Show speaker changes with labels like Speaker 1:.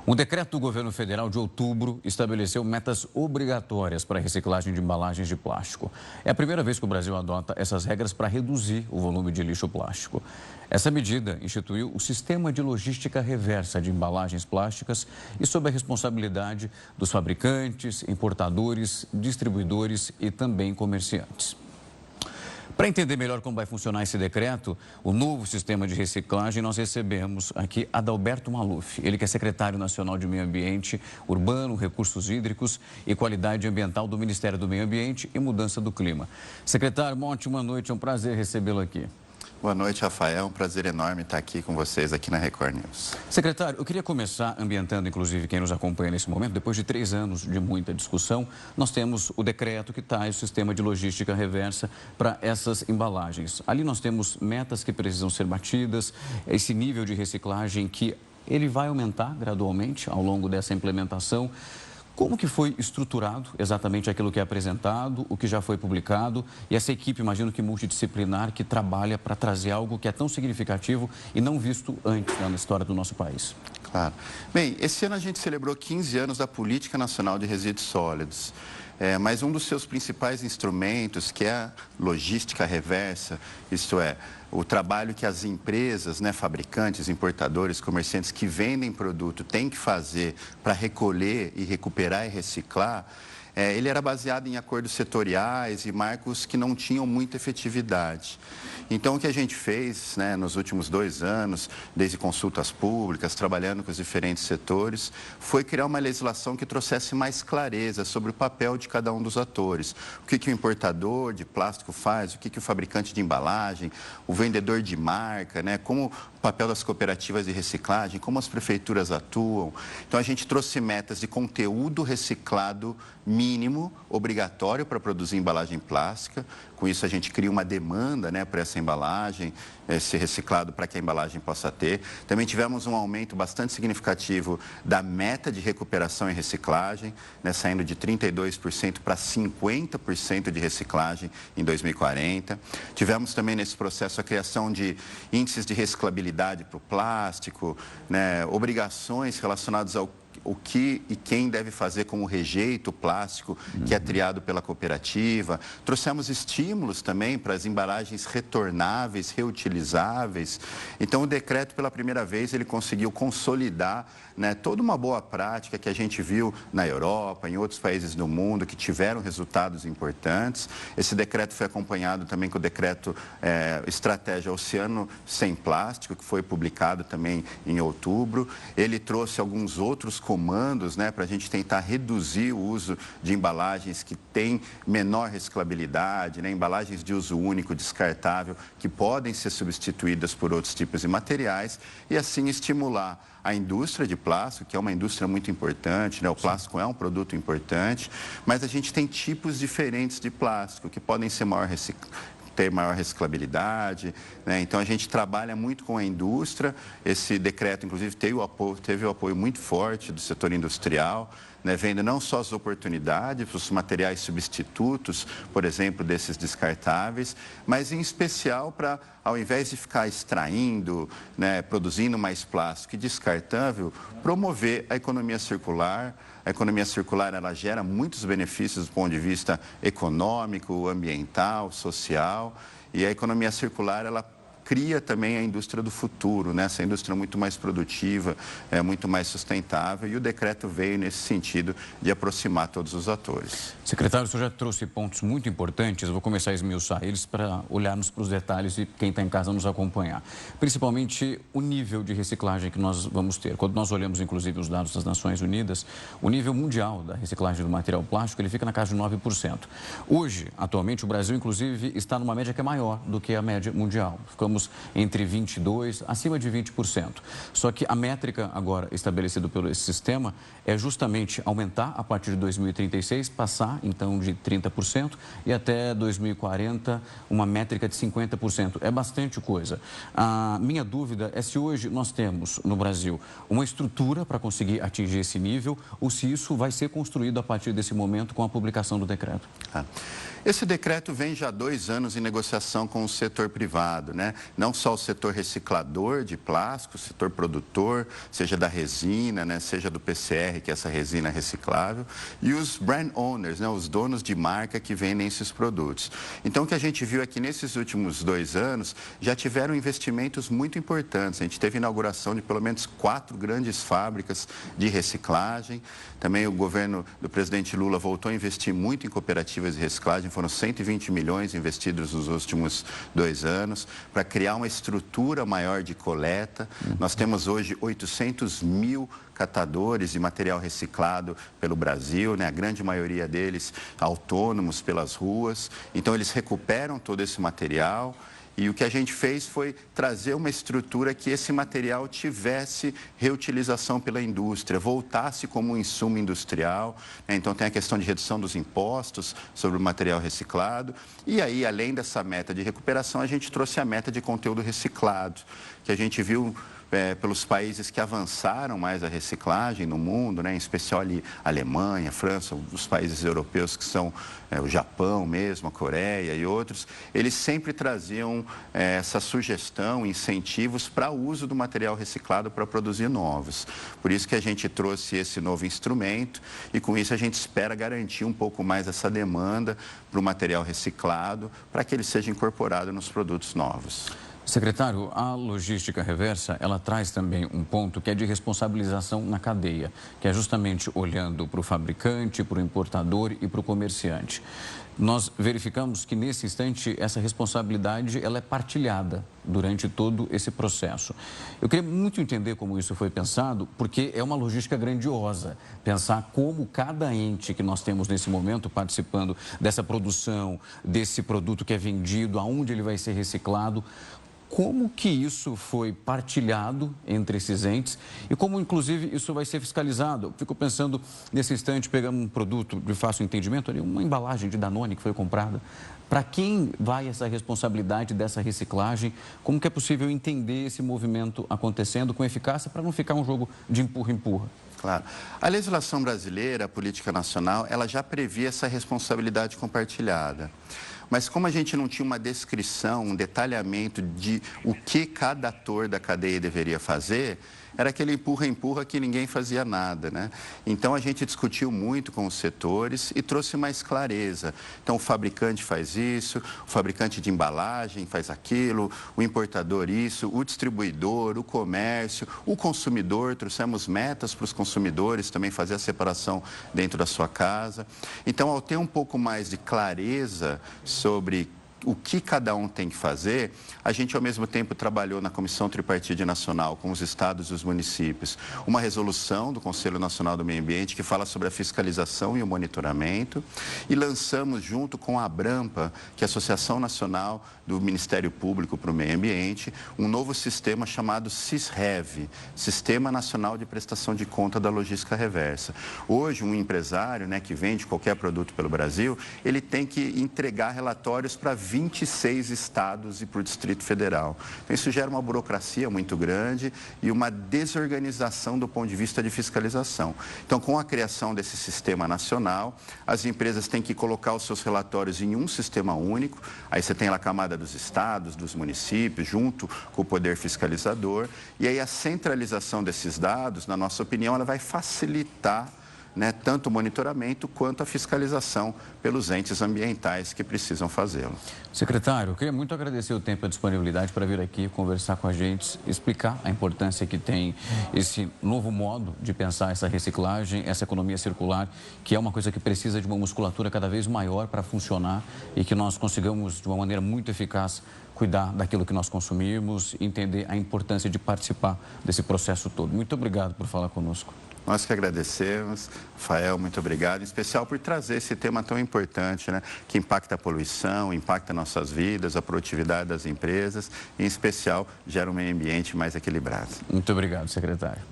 Speaker 1: Um decreto do governo federal de outubro estabeleceu metas obrigatórias para a reciclagem de embalagens de plástico. É a primeira vez que o Brasil adota essas regras para reduzir o volume de lixo plástico. Essa medida instituiu o Sistema de Logística Reversa de Embalagens Plásticas e sob a responsabilidade dos fabricantes, importadores, distribuidores e também comerciantes. Para entender melhor como vai funcionar esse decreto, o novo sistema de reciclagem, nós recebemos aqui Adalberto Maluf, ele que é secretário nacional de Meio Ambiente, Urbano, Recursos Hídricos e Qualidade Ambiental do Ministério do Meio Ambiente e Mudança do Clima. Secretário, uma ótima noite, é um prazer recebê-lo aqui.
Speaker 2: Boa noite, Rafael. É um prazer enorme estar aqui com vocês aqui na Record News.
Speaker 1: Secretário, eu queria começar ambientando, inclusive, quem nos acompanha nesse momento. Depois de 3 anos de muita discussão, nós temos o decreto que traz o sistema de logística reversa para essas embalagens. Ali nós temos metas que precisam ser batidas, esse nível de reciclagem que ele vai aumentar gradualmente ao longo dessa implementação. Como que foi estruturado exatamente aquilo que é apresentado, o que já foi publicado e essa equipe, imagino que multidisciplinar, que trabalha para trazer algo que é tão significativo e não visto antes na história do nosso país?
Speaker 2: Claro. Bem, esse ano a gente celebrou 15 anos da Política Nacional de Resíduos Sólidos. Mas um dos seus principais instrumentos, que é a logística reversa, isto é, o trabalho que as empresas, fabricantes, importadores, comerciantes que vendem produto têm que fazer para recolher e recuperar e reciclar, ele era baseado em acordos setoriais e marcos que não tinham muita efetividade. Então, o que a gente fez nos últimos 2 anos, desde consultas públicas, trabalhando com os diferentes setores, foi criar uma legislação que trouxesse mais clareza sobre o papel de cada um dos atores. O que o importador de plástico faz, o que o fabricante de embalagem, o vendedor de marca, como o papel das cooperativas de reciclagem, como as prefeituras atuam. Então, a gente trouxe metas de conteúdo reciclado mínimo, obrigatório para produzir embalagem plástica. Com isso, a gente cria uma demanda para essa embalagem ser reciclado para que a embalagem possa ter. Também tivemos um aumento bastante significativo da meta de recuperação e reciclagem, saindo de 32% para 50% de reciclagem em 2040. Tivemos também nesse processo a criação de índices de reciclabilidade para o plástico, obrigações relacionadas ao o que e quem deve fazer como rejeito plástico que é triado pela cooperativa. Trouxemos estímulos também para as embalagens retornáveis, reutilizáveis. Então, o decreto, pela primeira vez, ele conseguiu consolidar toda uma boa prática que a gente viu na Europa, em outros países do mundo, que tiveram resultados importantes. Esse decreto foi acompanhado também com o decreto Estratégia Oceano Sem Plástico, que foi publicado também em outubro. Ele trouxe alguns outros comandos para a gente tentar reduzir o uso de embalagens que têm menor reciclabilidade, embalagens de uso único, descartável, que podem ser substituídas por outros tipos de materiais e assim estimular a indústria de plástico, que é uma indústria muito importante, o plástico é um produto importante, mas a gente tem tipos diferentes de plástico que podem ser ter maior reciclabilidade, Então a gente trabalha muito com a indústria. Esse decreto, inclusive, teve o apoio muito forte do setor industrial, vendo não só as oportunidades, os materiais substitutos, por exemplo, desses descartáveis, mas em especial para, ao invés de ficar extraindo, produzindo mais plástico e descartável, promover a economia circular. A economia circular, ela gera muitos benefícios do ponto de vista econômico, ambiental, social, e a economia circular, ela cria também a indústria do futuro, essa indústria muito mais produtiva, muito mais sustentável, e o decreto veio nesse sentido de aproximar todos os atores.
Speaker 1: Secretário, o senhor já trouxe pontos muito importantes, eu vou começar a esmiuçar eles para olharmos para os detalhes e quem está em casa nos acompanhar. Principalmente o nível de reciclagem que nós vamos ter. Quando nós olhamos, inclusive, os dados das Nações Unidas, o nível mundial da reciclagem do material plástico, ele fica na casa de 9%. Hoje, atualmente, o Brasil, inclusive, está numa média que é maior do que a média mundial. Ficamos entre 22%, acima de 20%. Só que a métrica agora estabelecida pelo esse sistema é justamente aumentar a partir de 2036, passar então de 30% e até 2040 uma métrica de 50%. É bastante coisa. A minha dúvida é se hoje nós temos no Brasil uma estrutura para conseguir atingir esse nível ou se isso vai ser construído a partir desse momento com a publicação do decreto.
Speaker 2: Esse decreto vem já há 2 anos em negociação com o setor privado, não só o setor reciclador de plástico, o setor produtor, seja da resina, né, seja do PCR, que é essa resina reciclável, e os brand owners, né, os donos de marca que vendem esses produtos. Então, o que a gente viu é que nesses últimos 2 anos já tiveram investimentos muito importantes. A gente teve inauguração de pelo menos 4 grandes fábricas de reciclagem. Também o governo do presidente Lula voltou a investir muito em cooperativas de reciclagem, foram 120 milhões investidos nos últimos 2 anos, para criar uma estrutura maior de coleta. Nós temos hoje 800 mil catadores de material reciclado pelo Brasil, né? A grande maioria deles autônomos pelas ruas. Então, eles recuperam todo esse material. E o que a gente fez foi trazer uma estrutura que esse material tivesse reutilização pela indústria, voltasse como um insumo industrial, né? Então, tem a questão de redução dos impostos sobre o material reciclado. E aí, além dessa meta de recuperação, a gente trouxe a meta de conteúdo reciclado, que a gente viu pelos países que avançaram mais a reciclagem no mundo, né? Em especial ali a Alemanha, a França, os países europeus que são o Japão mesmo, a Coreia e outros, eles sempre traziam essa sugestão, incentivos para o uso do material reciclado para produzir novos. Por isso que a gente trouxe esse novo instrumento e com isso a gente espera garantir um pouco mais essa demanda para o material reciclado, para que ele seja incorporado nos produtos novos.
Speaker 1: Secretário, a logística reversa, ela traz também um ponto que é de responsabilização na cadeia, que é justamente olhando para o fabricante, para o importador e para o comerciante. Nós verificamos que, nesse instante, essa responsabilidade ela é partilhada durante todo esse processo. Eu queria muito entender como isso foi pensado, porque é uma logística grandiosa. Pensar como cada ente que nós temos nesse momento participando dessa produção, desse produto que é vendido, aonde ele vai ser reciclado, como que isso foi partilhado entre esses entes e como, inclusive, isso vai ser fiscalizado? Eu fico pensando, nesse instante, pegando um produto de fácil entendimento, ali, uma embalagem de Danone que foi comprada. Para quem vai essa responsabilidade dessa reciclagem? Como que é possível entender esse movimento acontecendo com eficácia para não ficar um jogo de empurra-empurra?
Speaker 2: Claro. A legislação brasileira, a política nacional, ela já previa essa responsabilidade compartilhada. Mas como a gente não tinha uma descrição, um detalhamento de o que cada ator da cadeia deveria fazer, era aquele empurra-empurra que ninguém fazia nada, né? Então, a gente discutiu muito com os setores e trouxe mais clareza. Então, o fabricante faz isso, o fabricante de embalagem faz aquilo, o importador isso, o distribuidor, o comércio, o consumidor, trouxemos metas para os consumidores também fazer a separação dentro da sua casa. Então, ao ter um pouco mais de clareza sobre o que cada um tem que fazer, a gente ao mesmo tempo trabalhou na Comissão Tripartite Nacional com os estados e os municípios, uma resolução do Conselho Nacional do Meio Ambiente que fala sobre a fiscalização e o monitoramento e lançamos junto com a Abrampa, que é a Associação Nacional do Ministério Público para o Meio Ambiente, um novo sistema chamado SISREV, Sistema Nacional de Prestação de Conta da Logística Reversa. Hoje, um empresário, né, que vende qualquer produto pelo Brasil, ele tem que entregar relatórios para 26 estados e para o Distrito Federal. Então, isso gera uma burocracia muito grande e uma desorganização do ponto de vista de fiscalização. Então, com a criação desse sistema nacional, as empresas têm que colocar os seus relatórios em um sistema único, aí você tem lá a camada dos estados, dos municípios, junto com o poder fiscalizador, e aí a centralização desses dados, na nossa opinião, ela vai facilitar, né, tanto o monitoramento quanto a fiscalização pelos entes ambientais que precisam fazê-lo.
Speaker 1: Secretário, eu queria muito agradecer o tempo e a disponibilidade para vir aqui conversar com a gente, explicar a importância que tem esse novo modo de pensar essa reciclagem, essa economia circular, que é uma coisa que precisa de uma musculatura cada vez maior para funcionar e que nós consigamos, de uma maneira muito eficaz, cuidar daquilo que nós consumimos, entender a importância de participar desse processo todo. Muito obrigado por falar conosco.
Speaker 2: Nós que agradecemos. Rafael, muito obrigado, em especial por trazer esse tema tão importante, né, que impacta a poluição, impacta nossas vidas, a produtividade das empresas e, em especial, gera um meio ambiente mais equilibrado.
Speaker 1: Muito obrigado, secretário.